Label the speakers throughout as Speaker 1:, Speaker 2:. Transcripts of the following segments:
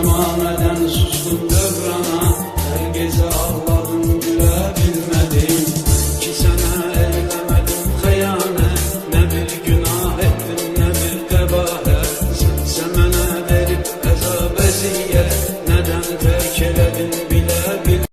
Speaker 1: zamaneden sustum devrana. Her gece ağladım gülebilmedim. 2 sene eylemedim hıyanet. Ne bir günah ettim ne bir kebaret. Sen bana verip azab eziyet. Neden terk eledin bile bile.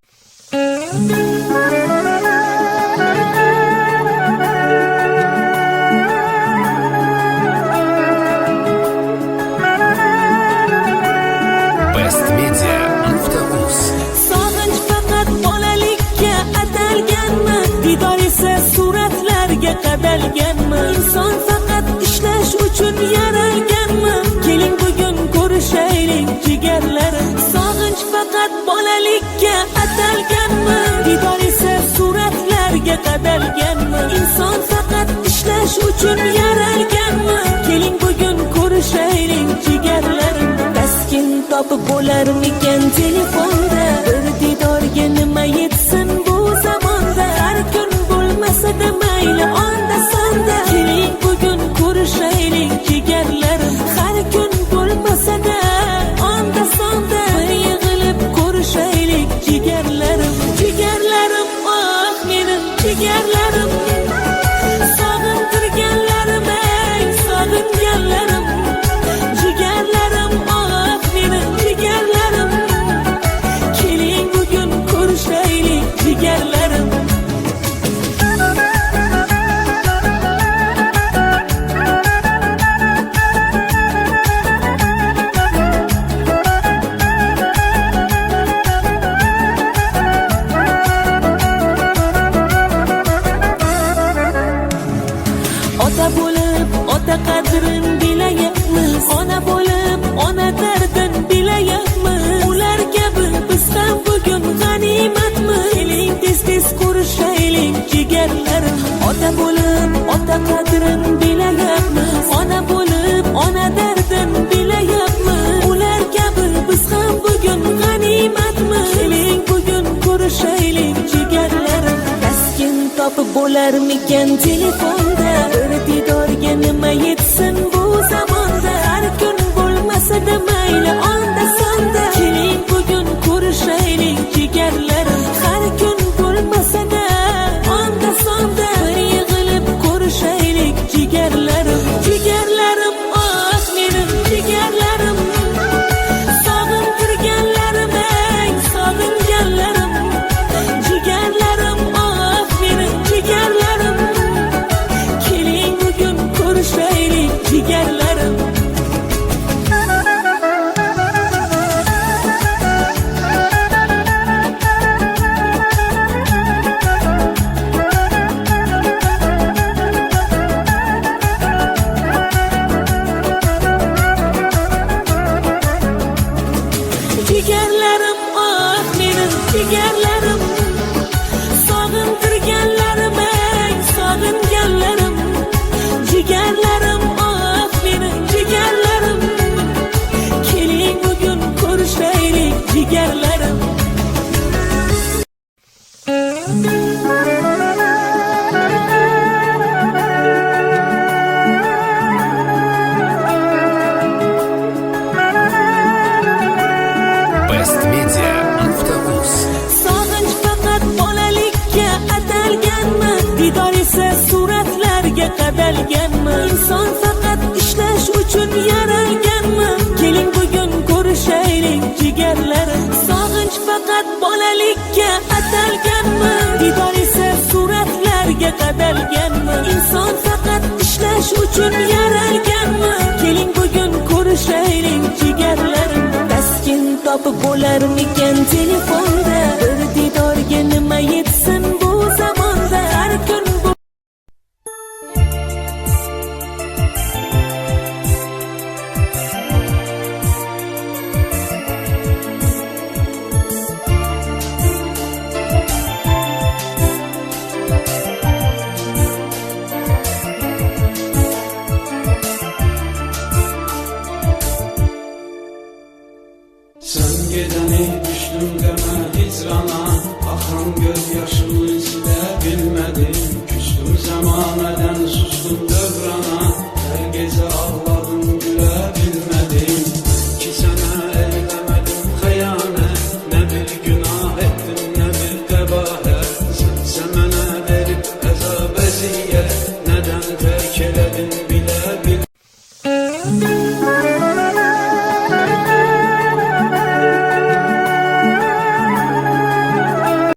Speaker 2: İnson faqat ishlash uchun yaralganmi? Keling bugun ko'rishaylik jigarlarim. Sog'inch faqat bolalikka atalganmi? Didor esa suratlarga qadalganmi? Inson faqat ishlash uchun yaralganmi? Keling bugun ko'rishaylik jigarlarim. Taskin topib bo'larmikan telefonda? Bir didorga nima yetsin bu zamonda? Har kun bo'lmasa-da mayli onda sonda. Keling bugun ko'rishaylik jigarlarim. Har kun bo'lmasa-da onda sonda. Bir yig'ilib ko'rishaylik jigarlarim. Jigarlarim, oh mening jigarlarim. Sog'intirganlarim, ey sog'inganlarim. Jigarlarim, oh mening jigarlarim. Keling bugun ko'rishaylik jigarlarim. Ota bo'lib ota qadrin bilayapmiz. Ona bo'lib ona dardin bilayapmiz. Ular kabi biz ham bugun g'animatmiz. Keling tez-tez ko'rishaylik jigarlarim. Ota bo'lib ota qadrin bilayapmiz. Ona bo'lib ona dardin bilayapmiz. Ular kabi biz ham bugun g'animatmiz. Keling bugun ko'rishaylik jigarlarim. Taskin topib bo'larmikan telefonda? Bir didorga nima yetsin bu zamonda? Har kun bo'lmasa-da mayli onda sonda. Keling bugun ko'rishaylik jigarlarim. Har kun bo'lmasa-da onda sonda. Bir yig'ilib ko'rishaylik jigarlarim. Jigarlarim, oh mening jigarlarim. Sog'intirganlarim, ey sog'inganlarim. Jigarlarim, oh mening jigarlarim. Keling bugun ko'rishaylik jigarlarim. Jigarlarim, oh mening jigarlarim. Sog'intirganlarim, ey sog'inganlarim. Jigarlarim, oh mening jigarlarim. Keling bugun ko'rishaylik jigarlarim. Sog'inch faqat bolalikka atalganmi? Didor esa suratlarga qadalganmi? Inson faqat ishlash uchun yaralganmi? Keling bugun ko'rishaylik jigarlarim. Sog'inch faqat bolalikka atalganmi? Didor esa suratlarga qadalganmi? Inson faqat ishlash uchun yaralganmi? Keling bugun ko'rishaylik jigarlarim. Taskin topib bo'larmikan telefonda?